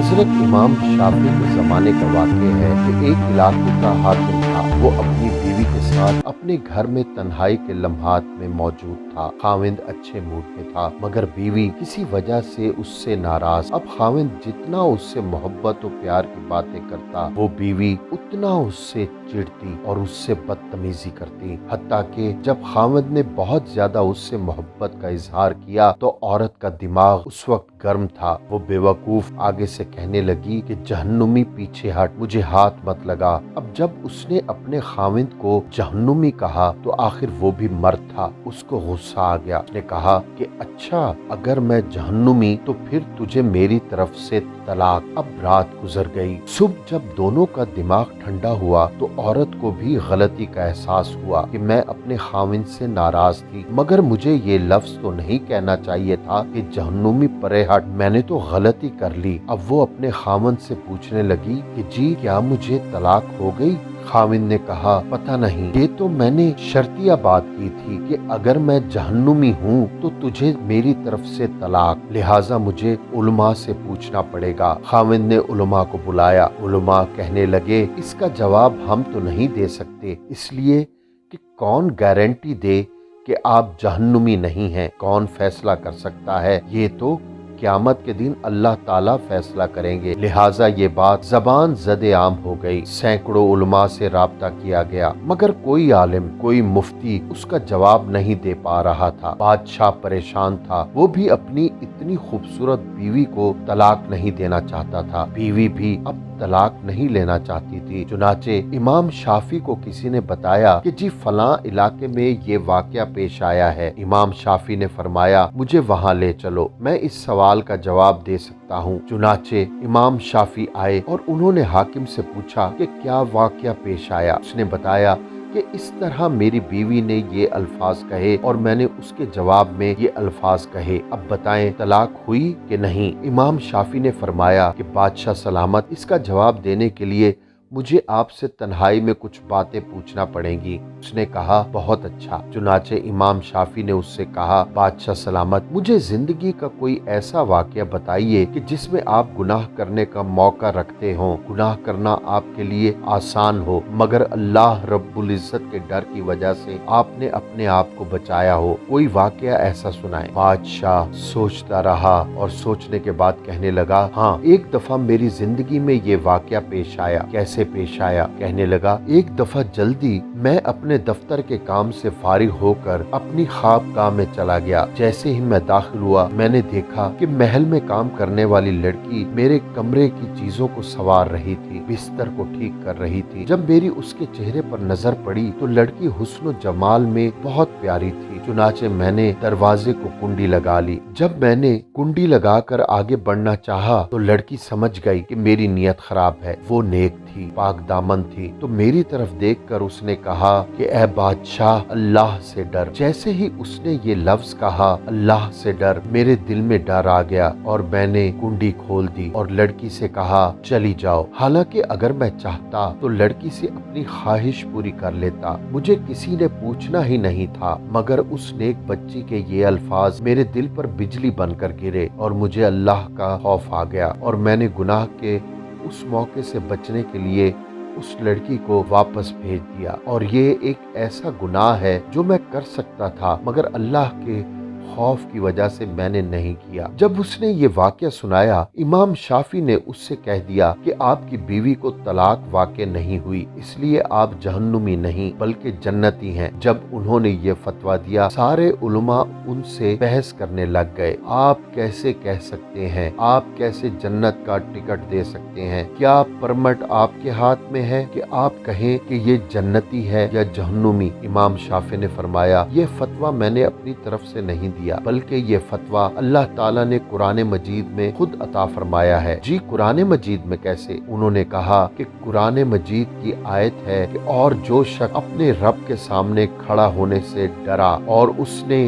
हजरत इमाम शाफी के ज़माने का वाक़या है कि एक इलाके का हाकिम था। वो अपनी बीवी के साथ अपने घर में तन्हाई के लम्हात में मौजूद था। खाविंद अच्छे मूड में था मगर बीवी किसी वजह से उससे नाराज। अब खाविंद जितना उससे मोहब्बत और प्यार की बातें करता, वो बीवी उतना उससे चिढ़ती और उससे बदतमीजी करती। हत्ता कि जब खाविंद ने बहुत ज्यादा उससे मोहब्बत का इजहार किया तो औरत का दिमाग उस वक्त गर्म था। वो बेवकूफ आगे से कहने लगी कि जहन्नुमी पीछे हट, मुझे हाथ मत लगा। अब जब उसने अपने खाविंद को जहन्नुमी कहा तो आखिर वो भी मर्द था। उसको गुस्सा आ गया। उसने कहा कि अच्छा, अगर मैं जहन्नुमी तो फिर तुझे मेरी तरफ से तलाक। अब रात गुजर गई। सुबह जब दोनों का दिमाग ठंडा हुआ तो औरत को भी गलती का एहसास हुआ कि मैं अपने खाविंद से नाराज थी मगर मुझे ये लफ्ज तो नहीं कहना चाहिए था कि जहन्नुमी परे हट, मैंने तो गलती कर ली। अब वो अपने खाविंद से पूछने लगी कि जी क्या मुझे तलाक हो गई? खाविंद ने कहा पता नहीं, ये तो मैंने शर्तिया बात की थी कि अगर मैं जहन्नुमी हूँ तो तुझे मेरी तरफ से तलाक, लिहाजा मुझे उलमा से पूछना पड़ेगा। खाविंद ने उलमा को बुलाया। उलमा कहने लगे इसका जवाब हम तो नहीं दे सकते, इसलिए कि कौन गारंटी दे कि आप जहन्नुमी नहीं हैं? कौन फैसला कर सकता है? ये तो क़यामत के दिन अल्लाह ताला फैसला करेंगे। लिहाजा ये बात ज़बान ज़दे आम हो गई। सैकड़ों उलमा से राब्ता किया गया मगर कोई आलिम, कोई मुफ्ती उसका जवाब नहीं दे पा रहा था। बादशाह परेशान था। वो भी अपनी इतनी खूबसूरत बीवी को तलाक नहीं देना चाहता था। बीवी भी अब तलाक नहीं लेना चाहती थी। चुनाचे इमाम शाफी को किसी ने बताया कि जी फलां इलाके में ये वाकया पेश आया है। इमाम शाफी ने फरमाया मुझे वहाँ ले चलो, मैं इस सवाल का जवाब दे सकता हूँ। चुनाचे इमाम शाफी आए और उन्होंने हाकिम से पूछा कि क्या वाकया पेश आया। उसने बताया कि इस तरह मेरी बीवी ने ये अल्फाज कहे और मैंने उसके जवाब में ये अल्फाज कहे, अब बताएं तलाक हुई कि नहीं? इमाम शाफी ने फरमाया कि बादशाह सलामत, इसका जवाब देने के लिए मुझे आपसे तन्हाई में कुछ बातें पूछना पड़ेंगी। उसने कहा बहुत अच्छा। चुनाचे इमाम शाफी ने उससे कहा बादशाह सलामत, मुझे जिंदगी का कोई ऐसा वाकया बताइए कि जिसमें आप गुनाह करने का मौका रखते हो, गुनाह करना आपके लिए आसान हो मगर अल्लाह रब्बुल इज्जत के डर की वजह से आपने अपने आप को बचाया हो। कोई वाकया ऐसा सुनाए। बादशाह सोचता रहा और सोचने के बाद कहने लगा हाँ, एक दफा मेरी जिंदगी में ये वाकया पेश आया। कैसे पेश आया? कहने लगा एक दफा जल्दी मैं अपने दफ्तर के काम से फारिग होकर अपनी ख्वाबगाह में चला गया। जैसे ही मैं दाखिल हुआ मैंने देखा कि महल में काम करने वाली लड़की मेरे कमरे की चीजों को संवार रही थी, बिस्तर को ठीक कर रही थी। जब मेरी उसके चेहरे पर नजर पड़ी तो लड़की हुस्न जमाल में बहुत प्यारी थी। चुनाचे मैंने दरवाजे को कुंडी लगा ली। जब मैंने कुंडी लगाकर आगे बढ़ना चाहा तो लड़की समझ गई कि मेरी नीयत खराब है। वो नेक थी, पाक दामन थी, तो मेरी तरफ देखकर उसने कहा कि ऐ बादशाह, अल्लाह से डर। जैसे ही उसने ये लफ्ज कहा अल्लाह से डर, मेरे दिल में डर आ गया और मैंने कुंडी खोल दी और लड़की से कहा चली जाओ। हालांकि अगर मैं चाहता तो लड़की से अपनी ख्वाहिश पूरी कर लेता, मुझे किसी ने पूछना ही नहीं था। मगर उस नेक बच्ची के ये अल्फाज मेरे दिल पर बिजली बनकर गिरे और मुझे अल्लाह का खौफ आ गया और मैंने गुनाह के उस मौके से बचने के लिए उस लड़की को वापस भेज दिया। और ये एक ऐसा गुनाह है जो मैं कर सकता था मगर अल्लाह के खौफ की वजह से मैंने नहीं किया। जब उसने ये वाकया सुनाया इमाम शाफी ने उससे कह दिया कि आपकी बीवी को तलाक वाक़ नहीं हुई, इसलिए आप जहन्नुमी नहीं बल्कि जन्नती हैं। जब उन्होंने ये फतवा दिया सारे उलमा उनसे बहस करने लग गए। आप कैसे कह सकते हैं? आप कैसे जन्नत का टिकट दे सकते हैं? क्या परमिट आपके हाथ में है कि आप कहें कि ये जन्नती है या जहन्नुमी? इमाम शाफी ने फरमाया ये फतवा मैंने अपनी तरफ से नहीं दिया बल्कि ये फतवा अल्लाह ताला ने कुरान मजीद में खुद अता फरमाया है। जी कुरान मजीद में कैसे? उन्होंने कहा कि कुरान मजीद की आयत है कि और जो शख्स अपने रब के सामने खड़ा होने से डरा और उसने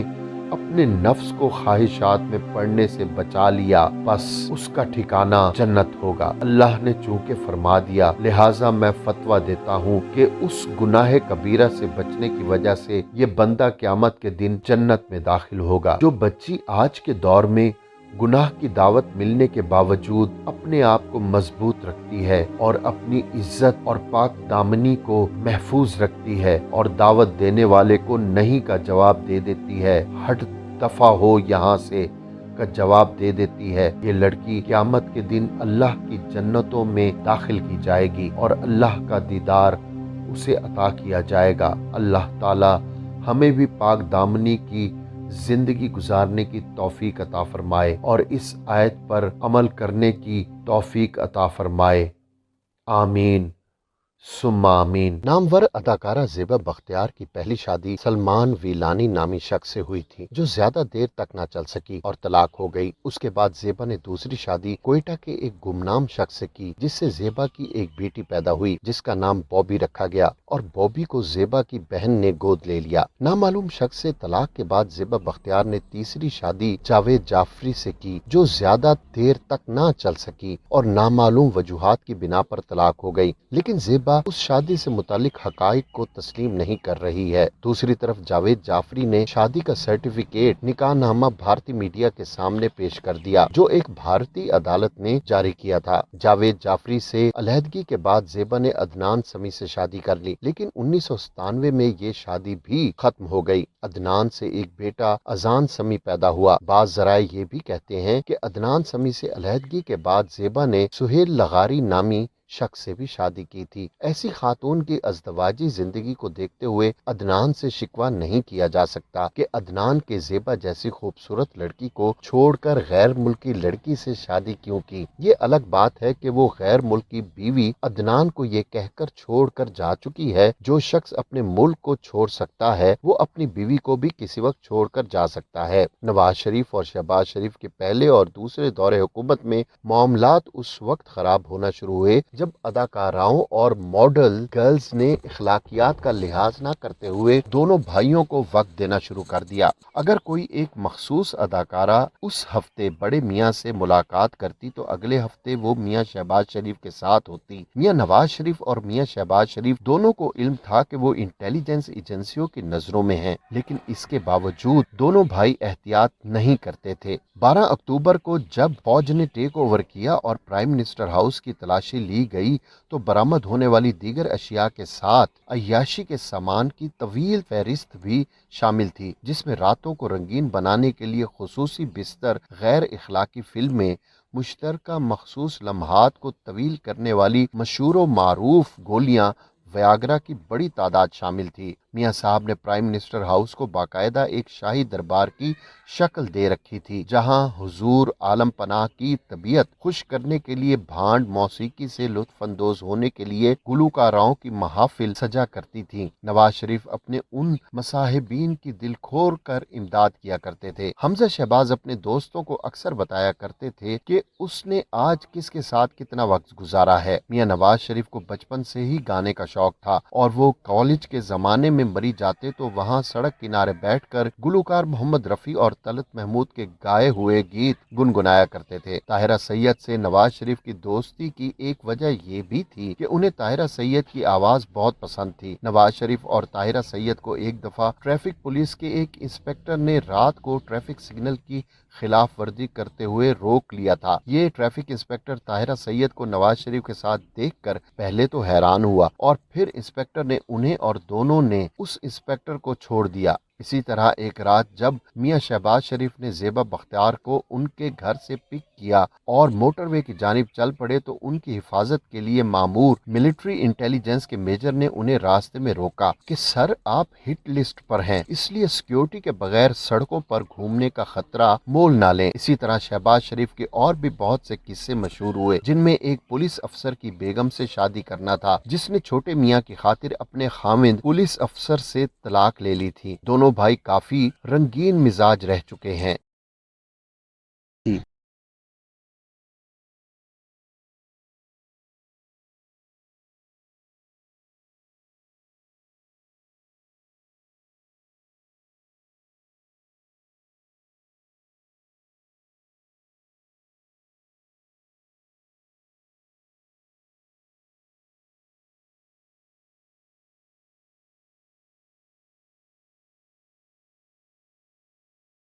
अपने नफ्स को ख्वाहिशात में पड़ने से बचा लिया, बस उसका ठिकाना जन्नत होगा। अल्लाह ने चूंकि फरमा दिया, लिहाजा मैं फतवा देता हूँ कि उस गुनाह कबीरा से बचने की वजह से ये बंदा क़यामत के दिन जन्नत में दाखिल होगा। जो बच्ची आज के दौर में गुनाह की दावत मिलने के बावजूद अपने आप को मजबूत रखती है और अपनी इज्जत और पाक दामनी को महफूज रखती है और दावत देने वाले को नहीं का जवाब दे देती है। हट दफा हो यहाँ से का जवाब दे देती है। ये लड़की क़यामत के दिन अल्लाह की जन्नतों में दाखिल की जाएगी और अल्लाह का दीदार उसे अता किया जाएगा। अल्लाह ताला हमें भी पाक दामनी की जिंदगी गुजारने की तौफीक अता फरमाए और इस आयत पर अमल करने की तौफीक अता फरमाए। आमीन सुम्मा आमीन। नामवर अदाकारा ज़ेबा बख्तियार की पहली शादी सलमान वीलानी नामी शख्स से हुई थी, जो ज्यादा देर तक ना चल सकी और तलाक हो गई। उसके बाद ज़ेबा ने दूसरी शादी कोयटा के एक गुमनाम शख्स से की, जिससे ज़ेबा की एक बेटी पैदा हुई, जिसका नाम बॉबी रखा गया और बॉबी को ज़ेबा की बहन ने गोद ले लिया। नामालूम शख्स से तलाक के बाद ज़ेबा बख्तियार ने तीसरी शादी जावेद जाफरी से की, जो ज्यादा देर तक ना चल सकी और नामालूम वजूहात की बिना पर तलाक हो गई। लेकिन ज़ेबा उस शादी से मुतालिक हकाइक को तस्लीम नहीं कर रही है। दूसरी तरफ जावेद जाफरी ने शादी का सर्टिफिकेट निकाहनामा भारतीय मीडिया के सामने पेश कर दिया, जो एक भारतीय अदालत ने जारी किया था। जावेद जाफरी से अलहदगी के बाद ज़ेबा ने अदनान समी से शादी कर ली, लेकिन 1997 में ये शादी भी खत्म हो गई। अदनान से एक बेटा अजान समी पैदा हुआ। बाज़ ज़राए ये भी कहते हैं कि अदनान समी से अलहदगी के बाद ज़ेबा ने सुहेल लगारी नामी शख्स से भी शादी की थी। ऐसी खातून की अज़दवाजी जिंदगी को देखते हुए अदनान से शिकवा नहीं किया जा सकता कि अदनान के ज़ेबा जैसी खूबसूरत लड़की को छोड़कर गैर मुल्की लड़की से शादी क्यों की। ये अलग बात है कि वो गैर मुल्की बीवी अदनान को ये कहकर छोड़कर जा चुकी है, जो शख्स अपने मुल्क को छोड़ सकता है वो अपनी बीवी को भी किसी वक्त छोड़कर जा सकता है। नवाज शरीफ और शहबाज शरीफ के पहले और दूसरे दौरे हुकूमत में मामलात उस वक्त खराब होना शुरू हुए जब अदाकाराओं और मॉडल गर्ल्स ने इखलाकियात का लिहाज न करते हुए दोनों भाइयों को वक्त देना शुरू कर दिया। अगर कोई एक मखसूस अदाकारा उस हफ्ते बड़े मियाँ से मुलाकात करती तो अगले हफ्ते वो मियाँ शहबाज शरीफ के साथ होती। मियाँ नवाज शरीफ और मियाँ शहबाज शरीफ दोनों को इल्म था कि वो इंटेलिजेंस एजेंसियों की नजरों में हैं, लेकिन इसके बावजूद दोनों भाई एहतियात नहीं करते थे। 12 अक्टूबर को जब फौज ने टेक ओवर किया और प्राइम मिनिस्टर हाउस की तलाशी ली गई तो बरामद होने वाली दीगर अशिया के साथ अय्याशी के सामान की तवील फहरिस्त भी शामिल थी, जिसमें रातों को रंगीन बनाने के लिए खुसूसी बिस्तर, गैर इखलाकी फिल्में, मुश्तरका मखसूस लम्हात को तवील करने वाली मशहूर व मारूफ गोलियां, वयाग्रा की बड़ी तादाद शामिल थी। मियाँ साहब ने प्राइम मिनिस्टर हाउस को बाकायदा एक शाही दरबार की शक्ल दे रखी थी, जहां हुजूर आलम पनाह की तबीयत खुश करने के लिए भांड मौसीकी से लुत्फ अंदोज होने के लिए गुलकाराओं की महाफिल सजा करती थी। नवाज शरीफ अपने उन मसाहिबीन की दिल खोर कर इमदाद किया करते थे। हमजा शहबाज अपने दोस्तों को अक्सर बताया करते थे कि उसने आज किसके साथ कितना वक्त गुजारा है। मियाँ नवाज शरीफ को बचपन से ही गाने का शौक था और वो कॉलेज के जमाने में मरी जाते तो वहाँ सड़क किनारे बैठकर गुलकार मोहम्मद रफी और तलत महमूद के गाए हुए गीत गुनगुनाया करते थे। ताहिरा सैयद से नवाज शरीफ की दोस्ती की एक वजह ये भी थी कि उन्हें ताहिरा सैयद की आवाज बहुत पसंद थी। नवाज शरीफ और ताहिरा सैयद को एक दफा ट्रैफिक पुलिस के एक इंस्पेक्टर ने रात को ट्रैफिक सिग्नल की खिलाफ वर्जी करते हुए रोक लिया था। ये ट्रैफिक इंस्पेक्टर ताहिरा सैयद को नवाज शरीफ के साथ देखकर पहले तो हैरान हुआ और फिर इंस्पेक्टर ने उन्हें और दोनों ने उस इंस्पेक्टर को छोड़ दिया। इसी तरह एक रात जब मियाँ शहबाज शरीफ ने ज़ेबा बख्तियार को उनके घर से पिक किया और मोटरवे की जानिब चल पड़े तो उनकी हिफाजत के लिए मामूर मिलिट्री इंटेलिजेंस के मेजर ने उन्हें रास्ते में रोका कि सर आप हिट लिस्ट पर हैं, इसलिए सिक्योरिटी के बगैर सड़कों पर घूमने का खतरा मोल ना लें। इसी तरह शहबाज शरीफ के और भी बहुत से किस्से मशहूर हुए, जिनमें एक पुलिस अफसर की बेगम से शादी करना था जिसने छोटे मियाँ की खातिर अपने खामिंद पुलिस अफसर से तलाक ले ली थी। दोनों भाई काफी रंगीन मिजाज रह चुके हैं।